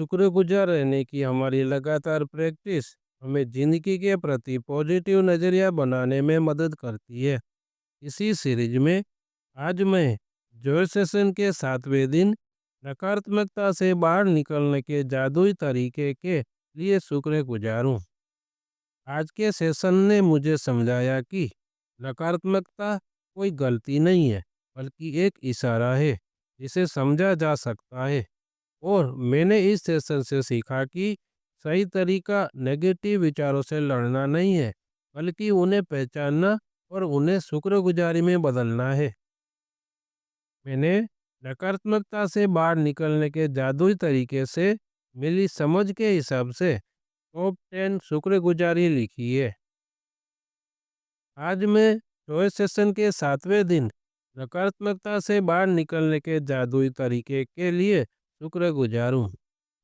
शुक्रगुजार रहने की हमारी लगातार प्रैक्टिस हमें जिंदगी के प्रति पॉजिटिव नज़रिया बनाने में मदद करती है। इसी सीरीज में आज मैं जॉय सेशन के 7वें दिन नकारात्मकता से बाहर निकलने के जादुई तरीके के लिए शुक्रगुजार हूँ। आज के सेशन ने मुझे समझाया कि नकारात्मकता कोई गलती नहीं है, बल्कि एक इशारा है जिसे समझा जा सकता है। और मैंने इस सेशन से सीखा कि सही तरीका नेगेटिव विचारों से लड़ना नहीं है, बल्कि उन्हें पहचानना और उन्हें शुक्रगुजारी में बदलना है। मैंने नकारात्मकता से बाहर निकलने के जादुई तरीके से मिली समझ के हिसाब से टॉप 10 शुक्रगुजारी लिखी है। आज मैं चॉइस सेशन के 7वें दिन नकारात्मकता से बाहर निकलने के जादुई तरीके के लिए शुक्रगुजार हूँ,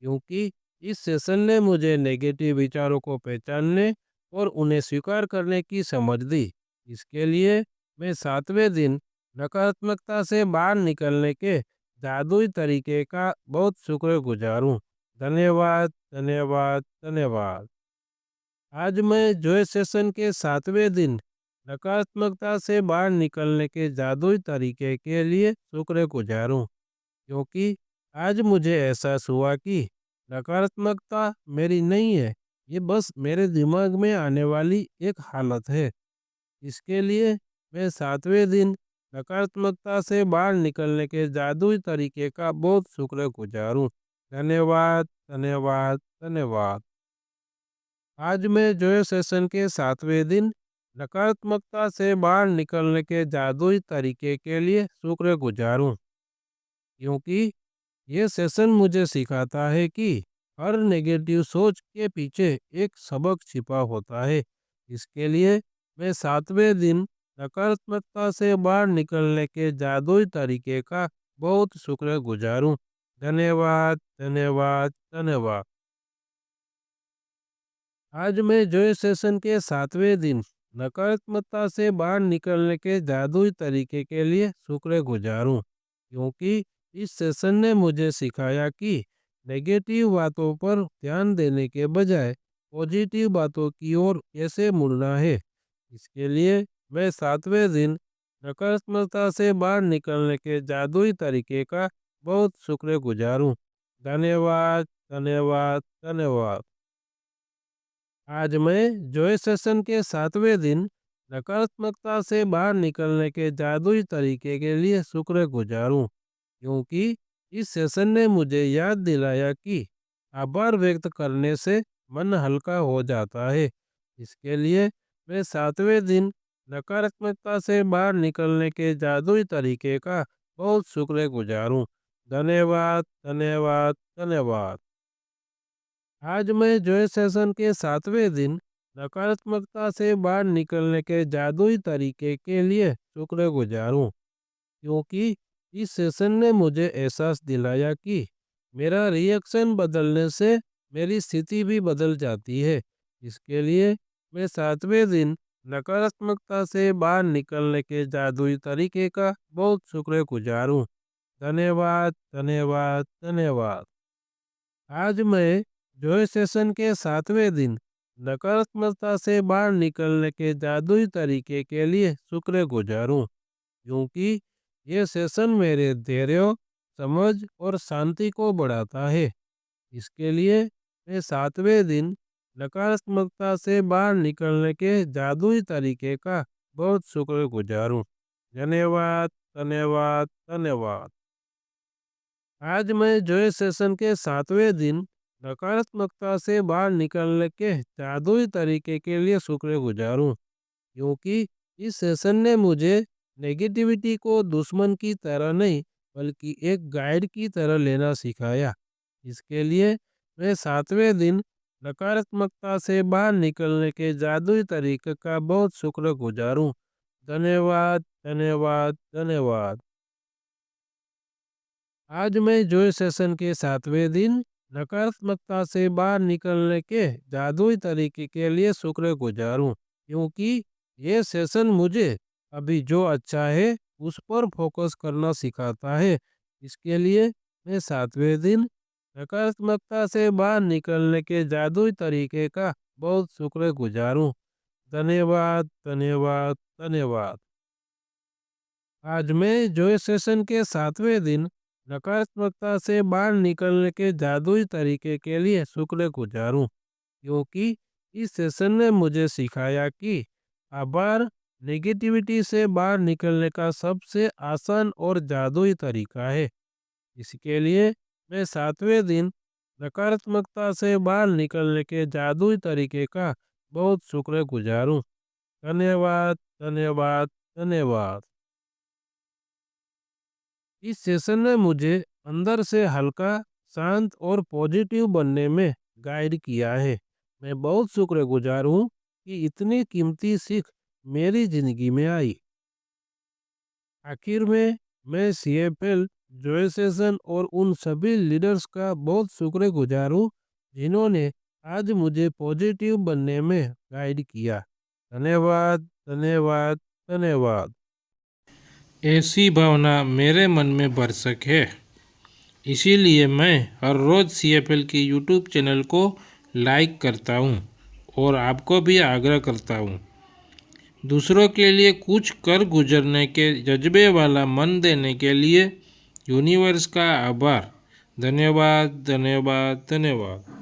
क्योंकि इस सेशन ने मुझे नेगेटिव विचारों को पहचानने और उन्हें स्वीकार करने की समझ दी। इसके लिए मैं 7वें दिन नकारात्मकता से बाहर निकलने के जादुई तरीके का बहुत शुक्रगुजार हूँ। धन्यवाद, धन्यवाद, धन्यवाद। आज मैं जॉय सेशन के 7वें दिन नकारात्मकता से बाहर निकलने के जादुई तरीके के लिए शुक्रगुजार हूँ, क्योंकि आज मुझे एहसास हुआ कि नकारात्मकता मेरी नहीं है, ये बस मेरे दिमाग में आने वाली एक हालत है। इसके लिए मैं 7वें दिन नकारात्मकता से बाहर निकलने के जादुई तरीके का बहुत शुक्रगुजार हूँ। धन्यवाद, धन्यवाद, धन्यवाद। आज मैं जॉय सेशन के 7वें दिन नकारात्मकता से बाहर निकलने के जादुई तरीके के लिए शुक्रगुजार हूँ, क्योंकि ये सेशन मुझे सिखाता है कि हर नेगेटिव सोच के पीछे एक सबक छिपा होता है। इसके लिए मैं 7वें दिन नकारात्मकता से बाहर निकलने के जादुई तरीके का बहुत शुक्रगुजार हूँ। धन्यवाद, धन्यवाद, धन्यवाद। आज मैं जॉय सेशन के 7वें दिन नकारात्मकता से बाहर निकलने के जादुई तरीके के लिए शुक्रगुजार हूँ, क्योंकि इस सेशन ने मुझे सिखाया कि नेगेटिव बातों पर ध्यान देने के बजाय पॉजिटिव बातों की ओर कैसे मुड़ना है। इसके लिए मैं 7वें दिन नकारात्मकता से बाहर निकलने के जादुई तरीके का बहुत शुक्रगुजार हूँ। धन्यवाद, धन्यवाद, धन्यवाद। आज मैं जॉय सेशन के 7वें दिन नकारात्मकता से बाहर निकलने के जादुई तरीके के लिए शुक्रगुजार हूँ, क्योंकि इस सेशन ने मुझे याद दिलाया कि आभार व्यक्त करने से मन हल्का हो जाता है। इसके लिए मैं 7वें दिन नकारात्मकता से बाहर निकलने के जादुई तरीके का बहुत शुक्रगुजार हूँ। धन्यवाद, धन्यवाद, धन्यवाद। आज मैं जॉय सेशन के 7वें दिन नकारात्मकता से बाहर निकलने के जादुई तरीके के लिए शुक्रगुजार हूँ, क्योंकि इस सेशन ने मुझे एहसास दिलाया कि मेरा रिएक्शन बदलने से मेरी स्थिति भी बदल जाती है। इसके लिए मैं 7वें दिन नकारात्मकता से बाहर निकलने के जादुई तरीके का बहुत शुक्रगुजार हूँ। धन्यवाद, धन्यवाद, धन्यवाद। आज मैं जॉय सेशन के 7वें दिन नकारात्मकता से बाहर निकलने के जादुई तरीके के लिए शुक्रगुजार हूँ, क्योंकि ये सेशन मेरे धैर्य, समझ और शांति को बढ़ाता है। इसके लिए मैं 7वें दिन नकारात्मकता से बाहर निकलने के जादुई तरीके का बहुत शुक्रगुजार हूँ। धन्यवाद, धन्यवाद, धन्यवाद। आज मैं जॉय सेशन के 7वें दिन नकारात्मकता से बाहर निकलने के जादुई तरीके के लिए शुक्रगुजार हूँ, क्योंकि इस सेशन ने मुझे नेगेटिविटी को दुश्मन की तरह नहीं, बल्कि एक गाइड की तरह लेना सिखाया। इसके लिए मैं 7वें दिन नकारात्मकता से बाहर निकलने के जादुई तरीके का बहुत शुक्रगुजार हूँ। धन्यवाद, धन्यवाद, धन्यवाद। आज मैं जॉय सेशन के 7वें दिन नकारात्मकता से बाहर निकलने के जादुई तरीके के लिए शुक्रगुजार हूँ, क्योंकि ये सेशन मुझे अभी जो अच्छा है उस पर फोकस करना सिखाता है। इसके लिए मैं 7वें दिन नकारात्मकता से बाहर निकलने के जादुई तरीके का बहुत शुक्रगुजार हूँ। धन्यवाद, धन्यवाद, धन्यवाद। आज मैं जॉय सेशन के 7वें दिन नकारात्मकता से बाहर निकलने के जादुई तरीके के लिए शुक्रगुजार हूँ, क्योंकि इस सेशन ने मुझे सिखाया कि आभार नेगेटिविटी से बाहर निकलने का सबसे आसान और जादुई तरीका है। इसके लिए मैं 7वें दिन नकारात्मकता से बाहर निकलने के जादुई तरीके का बहुत शुक्रगुजार हूँ। धन्यवाद, धन्यवाद, धन्यवाद। इस सेशन ने मुझे अंदर से हल्का, शांत और पॉजिटिव बनने में गाइड किया है। मैं बहुत शुक्रगुजार हूँ कि इतनी कीमती सीख मेरी जिंदगी में आई। आखिर में मैं सीएफएल, जॉय सेशन और उन सभी लीडर्स का बहुत शुक्रगुजार हूँ जिन्होंने आज मुझे पॉजिटिव बनने में गाइड किया। धन्यवाद, धन्यवाद, धन्यवाद। ऐसी भावना मेरे मन में बरसक है। इसीलिए मैं हर रोज़ सीएफएल के यूट्यूब चैनल को लाइक करता हूँ और आपको भी आग्रह करता हूँ। दूसरों के लिए कुछ कर गुजरने के जज्बे वाला मन देने के लिए यूनिवर्स का आभार। धन्यवाद, धन्यवाद, धन्यवाद।